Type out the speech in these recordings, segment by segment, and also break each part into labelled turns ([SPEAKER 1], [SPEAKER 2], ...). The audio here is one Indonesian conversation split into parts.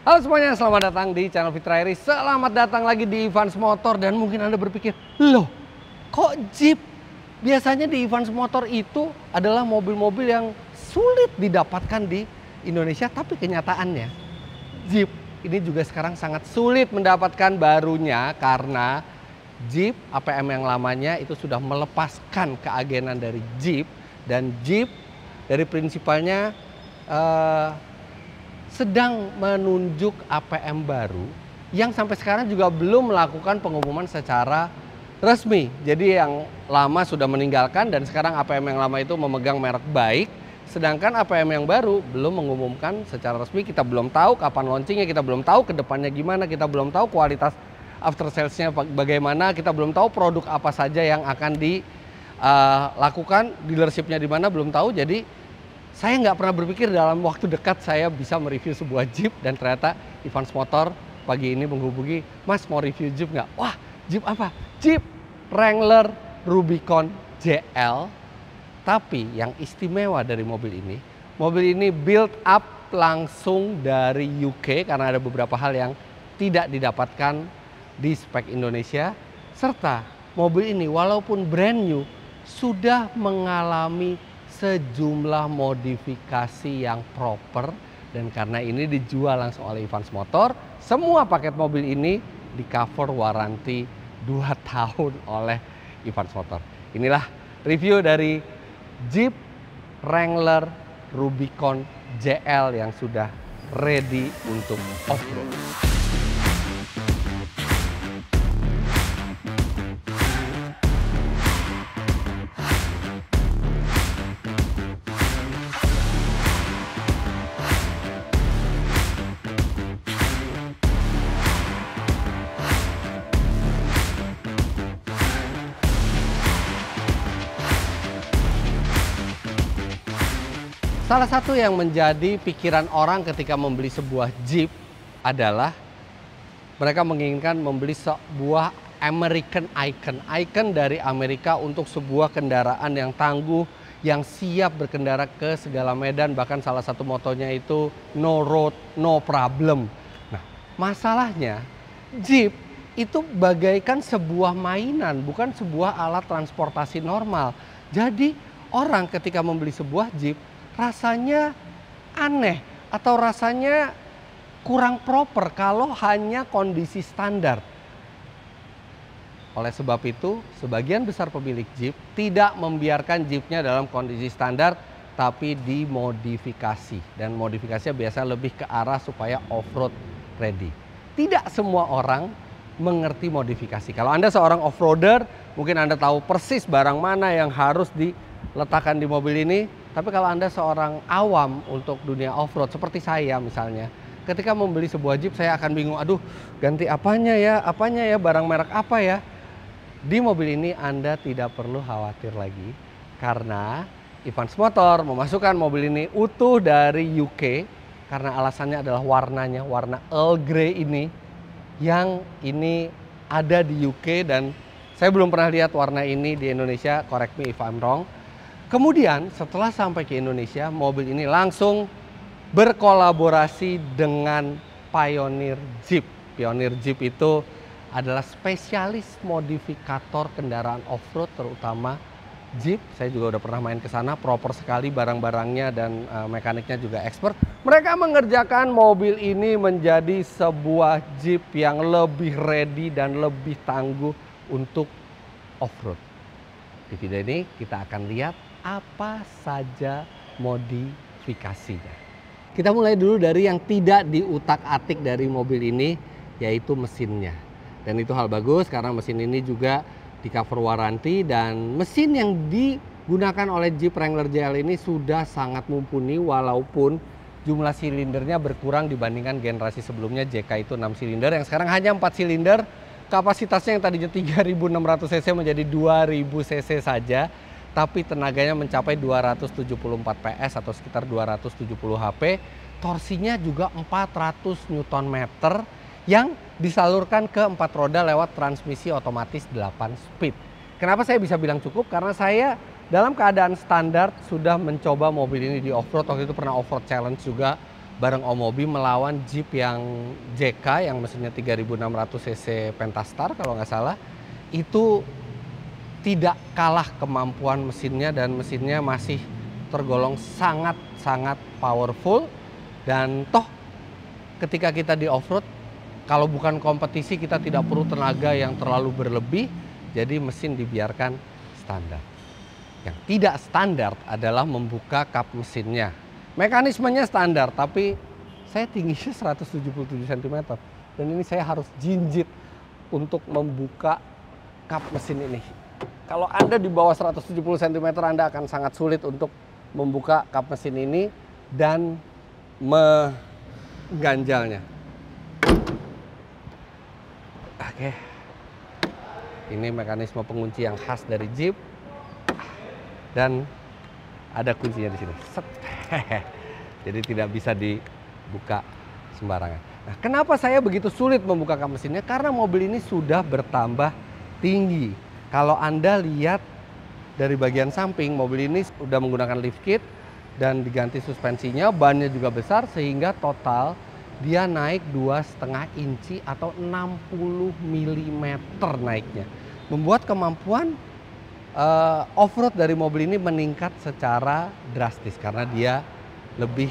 [SPEAKER 1] Halo semuanya, selamat datang di channel Fitra Eri. Selamat datang lagi di Evans Motor. Dan mungkin Anda berpikir, loh kok Jeep? Biasanya di Evans Motor itu adalah mobil-mobil yang sulit didapatkan di Indonesia. Tapi kenyataannya Jeep ini juga sekarang sangat sulit mendapatkan barunya. Karena Jeep APM yang lamanya itu sudah melepaskan keagenan dari Jeep. Dan Jeep dari prinsipalnya sedang menunjuk APM baru yang sampai sekarang juga belum melakukan pengumuman secara resmi. Jadi yang lama sudah meninggalkan dan sekarang APM yang lama itu memegang merek baik. Sedangkan APM yang baru belum mengumumkan secara resmi. Kita belum tahu kapan launchingnya, kita belum tahu kedepannya gimana, kita belum tahu kualitas after salesnya bagaimana, kita belum tahu produk apa saja yang akan dilakukan, dealershipnya di mana belum tahu. Jadi saya nggak pernah berpikir dalam waktu dekat saya bisa mereview sebuah Jeep, dan ternyata Evans Motor pagi ini menghubungi, Mas mau review Jeep nggak? Wah, Jeep apa? Jeep Wrangler Rubicon JL. Tapi yang istimewa dari mobil ini build up langsung dari UK karena ada beberapa hal yang tidak didapatkan di spek Indonesia. Serta mobil ini walaupun brand new sudah mengalami sejumlah modifikasi yang proper, dan karena ini dijual langsung oleh Evans Motor, semua paket mobil ini di cover waranti 2 tahun oleh Evans Motor. Inilah review dari Jeep Wrangler Rubicon JL yang sudah ready untuk off-road. Salah satu yang menjadi pikiran orang ketika membeli sebuah Jeep adalah mereka menginginkan membeli sebuah American Icon dari Amerika untuk sebuah kendaraan yang tangguh, yang siap berkendara ke segala medan. Bahkan salah satu motonya itu no road, no problem. Nah, masalahnya Jeep itu bagaikan sebuah mainan, bukan sebuah alat transportasi normal. Jadi orang ketika membeli sebuah Jeep rasanya aneh atau rasanya kurang proper kalau hanya kondisi standar. Oleh sebab itu, sebagian besar pemilik Jeep tidak membiarkan Jeepnya dalam kondisi standar, tapi dimodifikasi. Dan modifikasinya biasa lebih ke arah supaya off-road ready. Tidak semua orang mengerti modifikasi. Kalau Anda seorang off-roader, mungkin Anda tahu persis barang mana yang harus diletakkan di mobil ini. Tapi kalau Anda seorang awam untuk dunia off-road seperti saya misalnya, ketika membeli sebuah Jeep saya akan bingung, aduh ganti apanya ya, barang merek apa ya. Di mobil ini Anda tidak perlu khawatir lagi, karena Evans Motor memasukkan mobil ini utuh dari UK, karena alasannya adalah warnanya, warna Earl Grey ini, yang ini ada di UK dan saya belum pernah lihat warna ini di Indonesia, correct me if I'm wrong. Kemudian setelah sampai ke Indonesia, mobil ini langsung berkolaborasi dengan Pioneer Jeep. Pioneer Jeep itu adalah spesialis modifikator kendaraan off-road, terutama Jeep. Saya juga udah pernah main ke sana, proper sekali barang-barangnya dan mekaniknya juga expert. Mereka mengerjakan mobil ini menjadi sebuah Jeep yang lebih ready dan lebih tangguh untuk off-road. Di video ini kita akan lihat apa saja modifikasinya. Kita mulai dulu dari yang tidak diutak-atik dari mobil ini, yaitu mesinnya. Dan itu hal bagus karena mesin ini juga di cover waranti, dan mesin yang digunakan oleh Jeep Wrangler JL ini sudah sangat mumpuni walaupun jumlah silindernya berkurang dibandingkan generasi sebelumnya. JK itu 6 silinder, yang sekarang hanya 4 silinder. Kapasitasnya yang tadinya 3.600 cc menjadi 2.000 cc saja. Tapi tenaganya mencapai 274 PS atau sekitar 270 HP. Torsinya juga 400 Nm yang disalurkan ke 4 roda lewat transmisi otomatis 8 speed. Kenapa saya bisa bilang cukup? Karena saya dalam keadaan standar sudah mencoba mobil ini di off-road. Waktu itu pernah off-road challenge juga. bareng Omobi melawan Jeep yang JK yang mesinnya 3600 cc Pentastar kalau nggak salah. Itu tidak kalah kemampuan mesinnya dan mesinnya masih tergolong sangat-sangat powerful. Dan toh ketika kita di off-road, kalau bukan kompetisi kita tidak perlu tenaga yang terlalu berlebih, jadi mesin dibiarkan standar. Yang tidak standar adalah membuka kap mesinnya. Mekanismenya standar, tapi saya tingginya 177 cm. Dan ini saya harus jinjit untuk membuka kap mesin ini. Kalau Anda di bawah 170 cm, Anda akan sangat sulit untuk membuka kap mesin ini dan mengganjalnya. Oke. Ini mekanisme pengunci yang khas dari Jeep. Dan ada kuncinya di sini. Set. Jadi tidak bisa dibuka sembarangan. Nah, kenapa saya begitu sulit membuka kap mesinnya? Karena mobil ini sudah bertambah tinggi. Kalau Anda lihat dari bagian samping, mobil ini sudah menggunakan lift kit dan diganti suspensinya, bannya juga besar sehingga total dia naik 2,5 inci atau 60 mm naiknya. Membuat kemampuan off-road dari mobil ini meningkat secara drastis karena dia lebih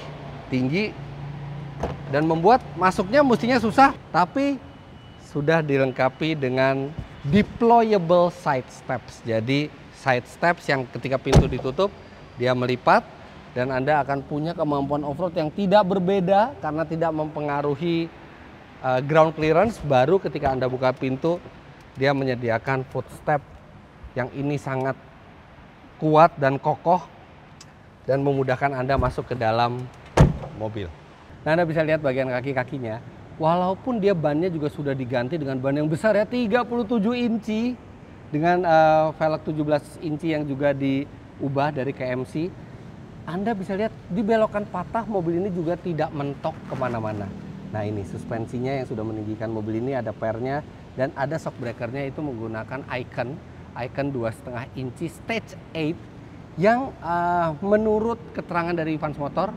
[SPEAKER 1] tinggi dan membuat masuknya mestinya susah, tapi sudah dilengkapi dengan deployable side steps. Jadi side steps yang ketika pintu ditutup dia melipat dan Anda akan punya kemampuan off-road yang tidak berbeda karena tidak mempengaruhi ground clearance. Baru ketika Anda buka pintu dia menyediakan footstep yang ini sangat kuat dan kokoh dan memudahkan Anda masuk ke dalam mobil. Nah, Anda bisa lihat bagian kaki-kakinya. Walaupun dia bannya juga sudah diganti dengan ban yang besar ya, 37 inci dengan velg 17 inci yang juga diubah dari KMC. Anda bisa lihat di belokan patah mobil ini juga tidak mentok kemana-mana. Nah, ini suspensinya yang sudah meninggikan mobil ini, ada pernya dan ada shock breakernya itu menggunakan Icon 2,5 inci stage 8 yang menurut keterangan dari Evans Motor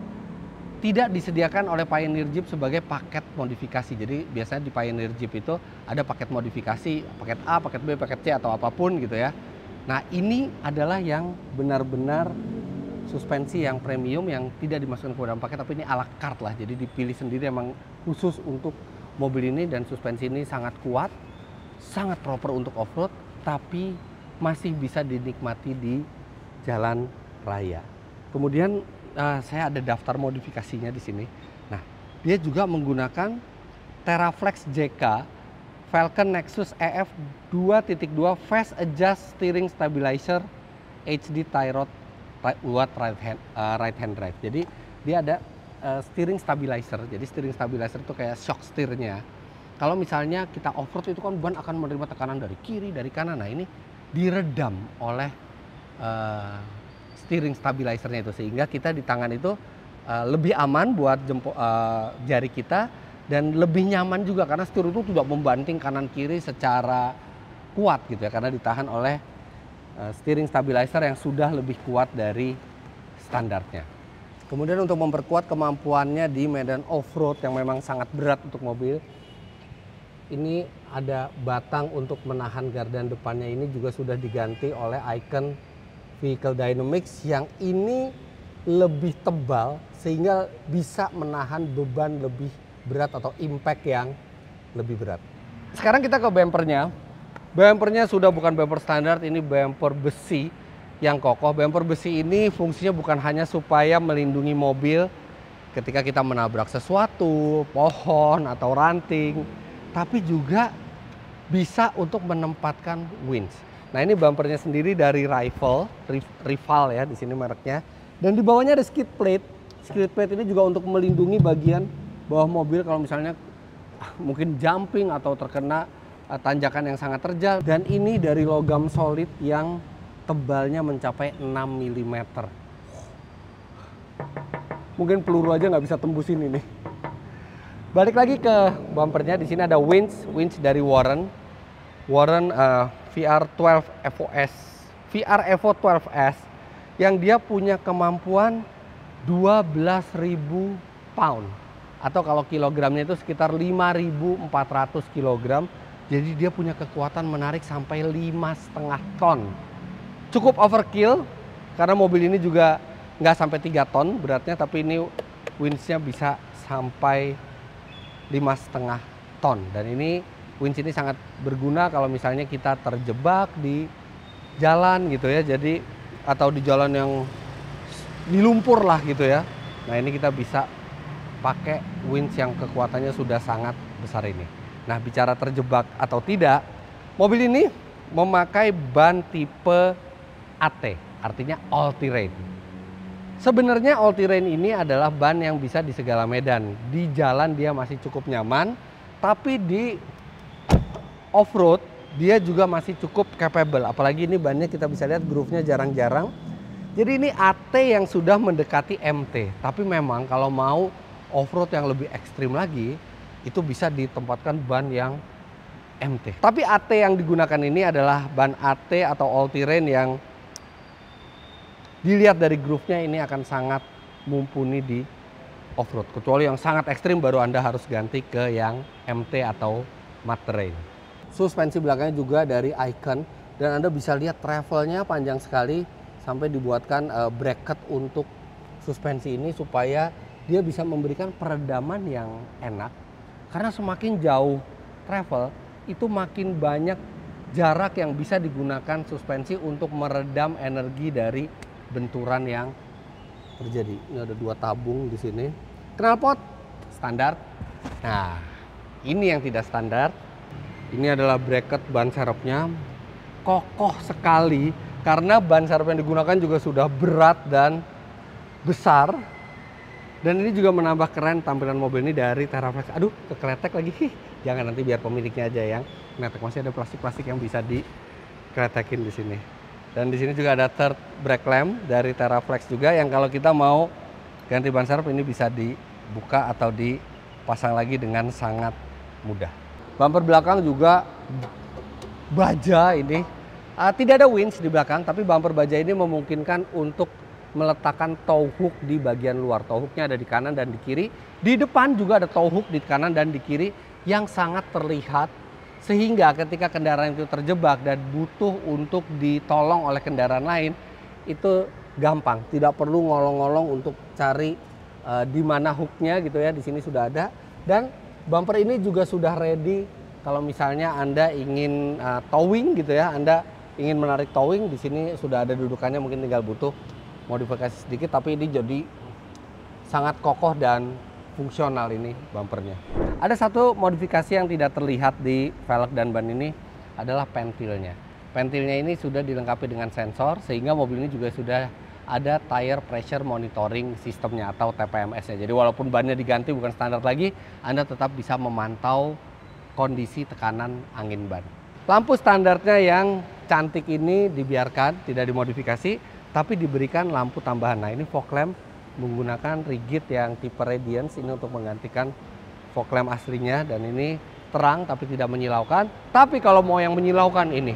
[SPEAKER 1] tidak disediakan oleh Pioneer Jeep sebagai paket modifikasi. Jadi biasanya di Pioneer Jeep itu ada paket modifikasi, paket A, paket B, paket C atau apapun gitu ya. Nah, ini adalah yang benar-benar suspensi yang premium yang tidak dimasukkan ke dalam paket, tapi ini ala carte lah. Jadi dipilih sendiri emang khusus untuk mobil ini dan suspensi ini sangat kuat, sangat proper untuk off-road, tapi masih bisa dinikmati di jalan raya. Kemudian saya ada daftar modifikasinya di sini. Nah, dia juga menggunakan Teraflex JK Falcon Nexus EF 2.2 Fast Adjust Steering Stabilizer HD tie rod buat right hand drive. Jadi dia ada steering stabilizer. Jadi steering stabilizer itu kayak shock steernya. Kalau misalnya kita off-road itu kan ban akan menerima tekanan dari kiri, dari kanan. Nah, ini diredam oleh steering stabilizernya itu sehingga kita di tangan itu lebih aman buat jari kita dan lebih nyaman juga karena setir itu tidak membanting kanan kiri secara kuat gitu ya, karena ditahan oleh steering stabilizer yang sudah lebih kuat dari standarnya. Kemudian untuk memperkuat kemampuannya di medan off-road yang memang sangat berat untuk mobil, ini ada batang untuk menahan gardan depannya, ini juga sudah diganti oleh Icon Vehicle Dynamics yang ini lebih tebal sehingga bisa menahan beban lebih berat atau impact yang lebih berat. Sekarang kita ke bumpernya. Bumpernya sudah bukan bumper standar, ini bumper besi yang kokoh. Bumper besi ini fungsinya bukan hanya supaya melindungi mobil ketika kita menabrak sesuatu, pohon atau ranting, tapi juga bisa untuk menempatkan winch. Nah, ini bumpernya sendiri dari Rival ya, di sini mereknya. Dan di bawahnya ada skid plate. Skid plate ini juga untuk melindungi bagian bawah mobil kalau misalnya mungkin jumping atau terkena tanjakan yang sangat terjal. Dan ini dari logam solid yang tebalnya mencapai 6 mm. Mungkin peluru aja nggak bisa tembusin ini. Balik lagi ke bumpernya, di sini ada winch dari Warren VR12 EVO-S, VR Evo 12S yang dia punya kemampuan 12.000 pound. Atau kalau kilogramnya itu sekitar 5.400 kilogram. Jadi dia punya kekuatan menarik sampai 5,5 ton. Cukup overkill karena mobil ini juga nggak sampai 3 ton beratnya, tapi ini winch-nya bisa sampai 5,5 ton. Dan ini winch ini sangat berguna kalau misalnya kita terjebak di jalan gitu ya. Jadi atau di jalan yang di lumpur lah gitu ya. Nah ini kita bisa pakai winch yang kekuatannya sudah sangat besar ini. Nah bicara terjebak atau tidak, mobil ini memakai ban tipe AT, artinya all terrain. Sebenarnya all terrain ini adalah ban yang bisa di segala medan. Di jalan dia masih cukup nyaman, tapi di off-road dia juga masih cukup capable. Apalagi ini bannya kita bisa lihat groove-nya jarang-jarang. Jadi ini AT yang sudah mendekati MT. Tapi memang kalau mau off-road yang lebih ekstrim lagi, itu bisa ditempatkan ban yang MT. Tapi AT yang digunakan ini adalah ban AT atau all terrain yang dilihat dari groove-nya ini akan sangat mumpuni di off-road. Kecuali yang sangat ekstrim baru Anda harus ganti ke yang MT atau mud terrain. Suspensi belakangnya juga dari Icon dan Anda bisa lihat travelnya panjang sekali sampai dibuatkan bracket untuk suspensi ini supaya dia bisa memberikan peredaman yang enak. Karena semakin jauh travel itu makin banyak jarak yang bisa digunakan suspensi untuk meredam energi dari benturan yang terjadi. Ini ada 2 tabung di sini. Knalpot standar. Nah, ini yang tidak standar. Ini adalah bracket ban serepnya. Kokoh sekali karena ban serep yang digunakan juga sudah berat dan besar. Dan ini juga menambah keren tampilan mobil ini dari Teraflex. Aduh, kekletek lagi. Jangan, nanti biar pemiliknya aja yang keletek. Masih ada plastik-plastik yang bisa dikeletekin di sini. Dan di sini juga ada third brake lamp dari Teraflex juga yang kalau kita mau ganti ban serep ini bisa dibuka atau dipasang lagi dengan sangat mudah. Bumper belakang juga baja ini. Tidak ada winch di belakang, tapi bumper baja ini memungkinkan untuk meletakkan tow hook di bagian luar. Tow hooknya ada di kanan dan di kiri. Di depan juga ada tow hook di kanan dan di kiri yang sangat terlihat. Sehingga ketika kendaraan itu terjebak dan butuh untuk ditolong oleh kendaraan lain, itu gampang. Tidak perlu ngolong-ngolong untuk cari di mana hooknya gitu ya. Di sini sudah ada. Dan bumper ini juga sudah ready kalau misalnya Anda ingin towing gitu ya. Anda ingin menarik towing, di sini sudah ada dudukannya, mungkin tinggal butuh modifikasi sedikit, tapi ini jadi sangat kokoh dan fungsional ini bumpernya. Ada satu modifikasi yang tidak terlihat di velg dan ban ini adalah pentilnya. Pentilnya ini sudah dilengkapi dengan sensor sehingga mobil ini juga sudah ada tire pressure monitoring sistemnya atau TPMS-nya. Jadi walaupun bannya diganti bukan standar lagi, Anda tetap bisa memantau kondisi tekanan angin ban. Lampu standarnya yang cantik ini dibiarkan, tidak dimodifikasi, tapi diberikan lampu tambahan. Nah ini fog lamp menggunakan rigid yang tipe radiance ini untuk menggantikan fog lamp aslinya, dan ini terang tapi tidak menyilaukan. Tapi kalau mau yang menyilaukan ini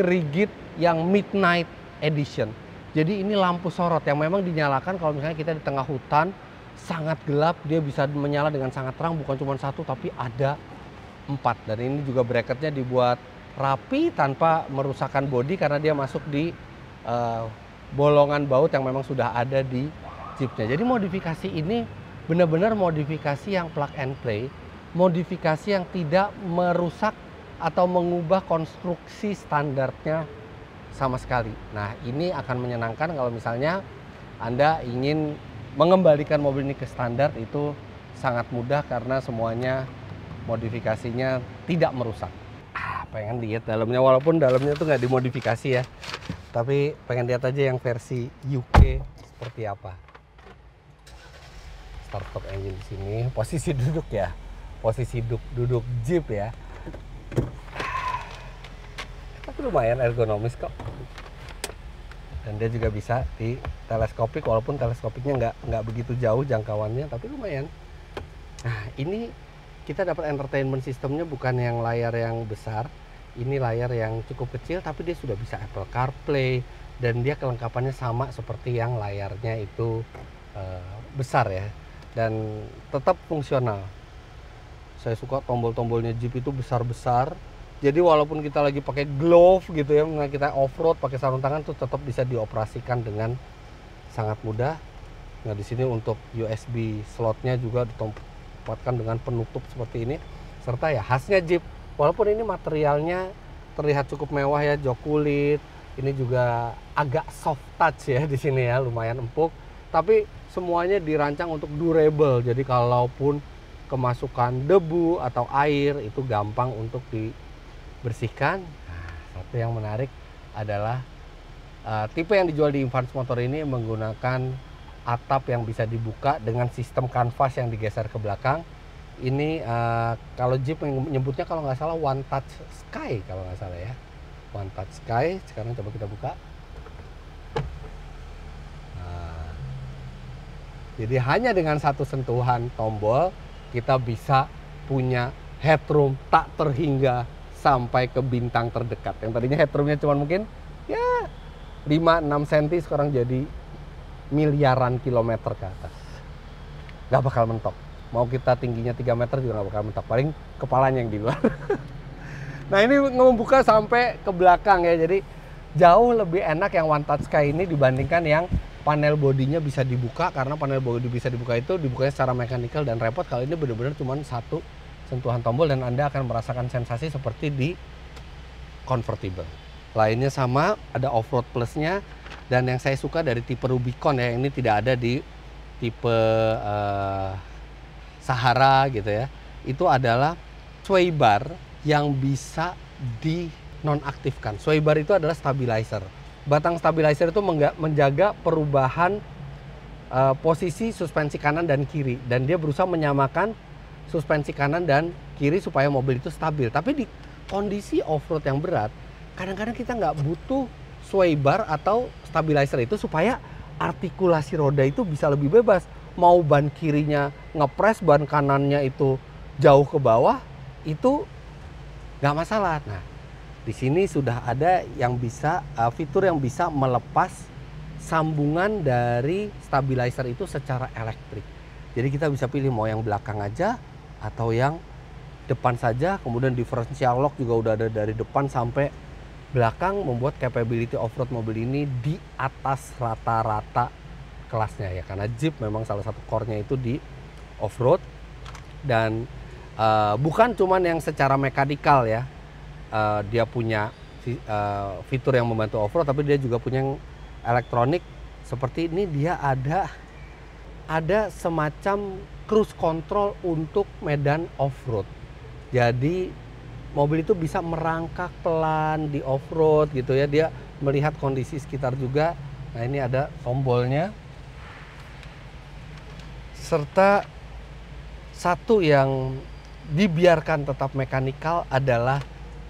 [SPEAKER 1] rigid yang midnight edition. Jadi ini lampu sorot yang memang dinyalakan kalau misalnya kita di tengah hutan sangat gelap, dia bisa menyala dengan sangat terang, bukan cuma 1 tapi ada 4. Dan ini juga bracketnya dibuat rapi tanpa merusakkan bodi karena dia masuk di bolongan baut yang memang sudah ada di Jeepnya. Jadi modifikasi ini benar-benar modifikasi yang plug and play, modifikasi yang tidak merusak atau mengubah konstruksi standarnya sama sekali. Nah ini akan menyenangkan kalau misalnya Anda ingin mengembalikan mobil ini ke standar, itu sangat mudah karena semuanya modifikasinya tidak merusak. Pengen lihat dalamnya, walaupun dalamnya tuh nggak dimodifikasi ya, tapi pengen lihat aja yang versi UK seperti apa. Start top engine di sini, posisi duduk ya, posisi duduk Jeep ya. Tapi lumayan ergonomis kok. Dan dia juga bisa di teleskopik, walaupun teleskopiknya nggak begitu jauh jangkauannya, tapi lumayan. Nah ini kita dapat entertainment sistemnya bukan yang layar yang besar. Ini layar yang cukup kecil tapi dia sudah bisa Apple CarPlay dan dia kelengkapannya sama seperti yang layarnya itu besar ya. dan tetap fungsional. Saya suka tombol-tombolnya Jeep itu besar-besar. Jadi walaupun kita lagi pakai glove gitu ya, kita off-road pakai sarung tangan tuh tetap bisa dioperasikan dengan sangat mudah. Nah, di sini untuk USB slotnya juga ditempatkan dengan penutup seperti ini. Serta ya khasnya Jeep. Walaupun ini materialnya terlihat cukup mewah ya, jok kulit. Ini juga agak soft touch ya di sini ya, lumayan empuk. Tapi semuanya dirancang untuk durable. Jadi kalaupun kemasukan debu atau air itu gampang untuk dibersihkan. Nah, satu yang menarik adalah tipe yang dijual di Invans Motor ini menggunakan atap yang bisa dibuka dengan sistem kanvas yang digeser ke belakang. Ini kalau Jeep menyebutnya kalau nggak salah One Touch Sky, kalau nggak salah ya, One Touch Sky. Sekarang coba kita buka. Nah, jadi hanya dengan satu sentuhan tombol kita bisa punya headroom tak terhingga sampai ke bintang terdekat. Yang tadinya headroomnya cuma mungkin ya 5-6 cm, sekarang jadi miliaran kilometer ke atas. Gak bakal mentok. Mau kita tingginya 3 meter juga gak bakal mentok. Paling kepalanya yang di luar. Nah, ini membuka sampai ke belakang ya. Jadi jauh lebih enak yang One Touch Sky ini dibandingkan yang panel bodinya bisa dibuka, karena panel bodi bisa dibuka itu dibukanya secara mekanikal dan repot. Kalau ini benar-benar cuma satu sentuhan tombol dan Anda akan merasakan sensasi seperti di convertible. Lainnya sama, ada off-road plusnya, dan yang saya suka dari tipe Rubicon ya, ini tidak ada di tipe Sahara gitu ya. Itu adalah sway bar yang bisa dinonaktifkan. Sway bar itu adalah stabilizer. Batang stabilizer itu menjaga perubahan posisi suspensi kanan dan kiri, dan dia berusaha menyamakan suspensi kanan dan kiri supaya mobil itu stabil. Tapi di kondisi off-road yang berat, kadang-kadang kita nggak butuh sway bar atau stabilizer itu supaya artikulasi roda itu bisa lebih bebas. Mau ban kirinya ngepres, ban kanannya itu jauh ke bawah, itu nggak masalah. Nah, di sini sudah ada yang bisa fitur yang bisa melepas sambungan dari stabilizer itu secara elektrik. Jadi kita bisa pilih mau yang belakang aja atau yang depan saja. Kemudian differential lock juga udah ada dari depan sampai belakang, membuat capability off-road mobil ini di atas rata-rata kelasnya ya. Karena Jeep memang salah satu core-nya itu di off-road, dan bukan cuman yang secara mekanikal ya. Dia punya fitur yang membantu off-road, tapi dia juga punya yang elektronik. Seperti ini dia ada semacam cruise control untuk medan off-road. Jadi mobil itu bisa merangkak pelan di off-road gitu ya. Dia melihat kondisi sekitar juga. Nah, ini ada tombolnya. Serta satu yang dibiarkan tetap mekanikal adalah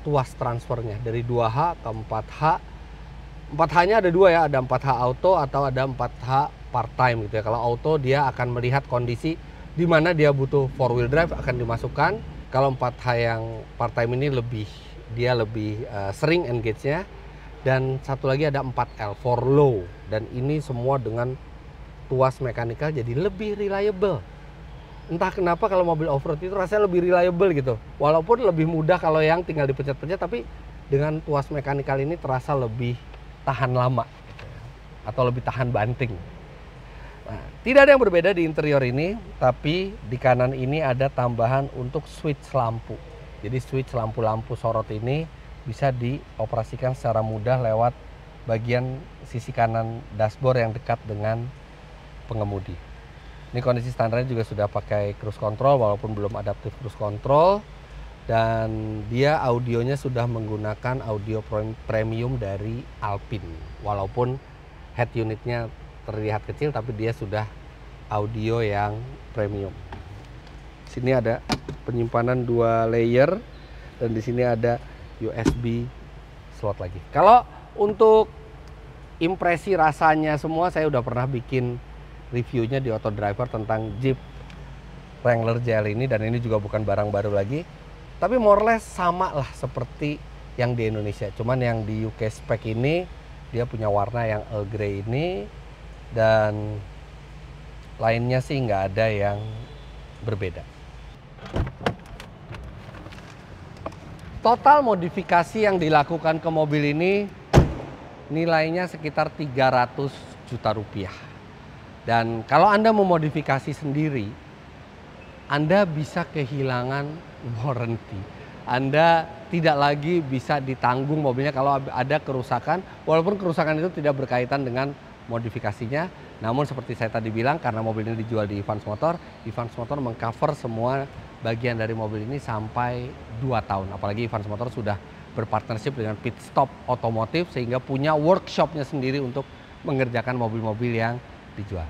[SPEAKER 1] tuas transfernya dari 2H ke 4H. 4H-nya ada dua ya, ada 4H auto atau ada 4H part-time gitu ya. Kalau auto dia akan melihat kondisi di mana dia butuh 4-wheel drive, akan dimasukkan. Kalau 4H yang part-time ini lebih sering engage-nya. Dan satu lagi ada 4L, for low. Dan ini semua dengan tuas mekanikal jadi lebih reliable. Entah kenapa kalau mobil off-road itu rasanya lebih reliable gitu. Walaupun lebih mudah kalau yang tinggal dipencet-pencet, tapi dengan tuas mekanikal ini terasa lebih tahan lama gitu ya. Atau lebih tahan banting. Nah, tidak ada yang berbeda di interior ini, tapi di kanan ini ada tambahan untuk switch lampu. Jadi switch lampu-lampu sorot ini bisa dioperasikan secara mudah lewat bagian sisi kanan dashboard yang dekat dengan pengemudi. Ini kondisi standarnya juga sudah pakai cruise control walaupun belum adaptive cruise control, dan dia audionya sudah menggunakan audio premium dari Alpine. Walaupun head unitnya terlihat kecil, tapi dia sudah audio yang premium. Sini ada penyimpanan 2 layer, dan di sini ada USB slot lagi. Kalau untuk impresi rasanya semua saya udah pernah bikin reviewnya di Auto Driver tentang Jeep Wrangler GL ini, dan ini juga bukan barang baru lagi, tapi more or less sama lah seperti yang di Indonesia. Cuman yang di UK spec ini dia punya warna yang Earl Grey ini, dan Lainnya sih nggak ada yang berbeda. Total modifikasi yang dilakukan ke mobil ini nilainya sekitar 300 juta rupiah. Dan kalau Anda memodifikasi sendiri, Anda bisa kehilangan warranty. Anda tidak lagi bisa ditanggung mobilnya kalau ada kerusakan, walaupun kerusakan itu tidak berkaitan dengan modifikasinya. Namun seperti saya tadi bilang, karena mobil ini dijual di Evans Motor mengcover semua bagian dari mobil ini sampai 2 tahun. Apalagi Evans Motor sudah berpartnership dengan Pit Stop Otomotif sehingga punya workshopnya sendiri untuk mengerjakan mobil-mobil yang dijual.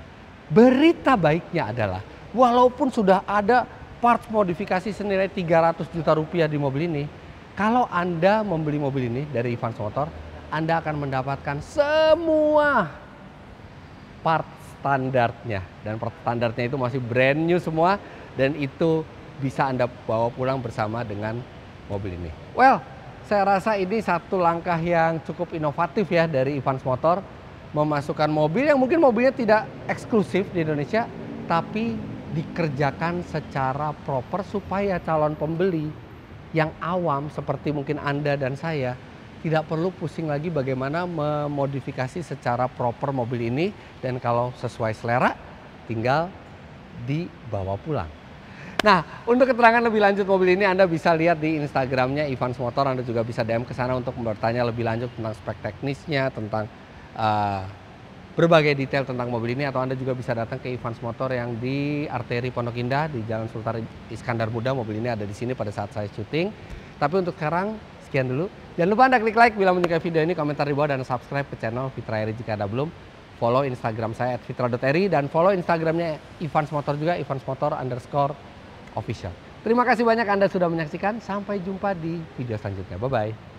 [SPEAKER 1] Berita baiknya adalah walaupun sudah ada parts modifikasi senilai 300 juta rupiah di mobil ini, kalau Anda membeli mobil ini dari Evans Motor, Anda akan mendapatkan semua part standarnya. Dan part standarnya itu masih brand new semua dan itu bisa Anda bawa pulang bersama dengan mobil ini. Well, saya rasa ini satu langkah yang cukup inovatif ya dari Evans Motor, memasukkan mobil yang mungkin mobilnya tidak eksklusif di Indonesia, tapi dikerjakan secara proper supaya calon pembeli yang awam seperti mungkin Anda dan saya tidak perlu pusing lagi bagaimana memodifikasi secara proper mobil ini, dan kalau sesuai selera tinggal dibawa pulang. Nah, untuk keterangan lebih lanjut mobil ini Anda bisa lihat di Instagramnya Evans Motor. Anda juga bisa DM ke sana untuk bertanya lebih lanjut tentang spek teknisnya, tentang berbagai detail tentang mobil ini. Atau Anda juga bisa datang ke Evans Motor yang di Arteri Pondok Indah di Jalan Sultan Iskandar Muda. Mobil ini ada di sini pada saat saya syuting. Tapi untuk sekarang sekian dulu. Jangan lupa Anda klik like bila menyukai video ini, komentar di bawah, dan subscribe ke channel Fitra Eri jika Anda belum. Follow Instagram saya @fitra.eri dan follow Instagramnya Evans Motor juga, evansmotor_official. Terima kasih banyak Anda sudah menyaksikan. Sampai jumpa di video selanjutnya. Bye-bye.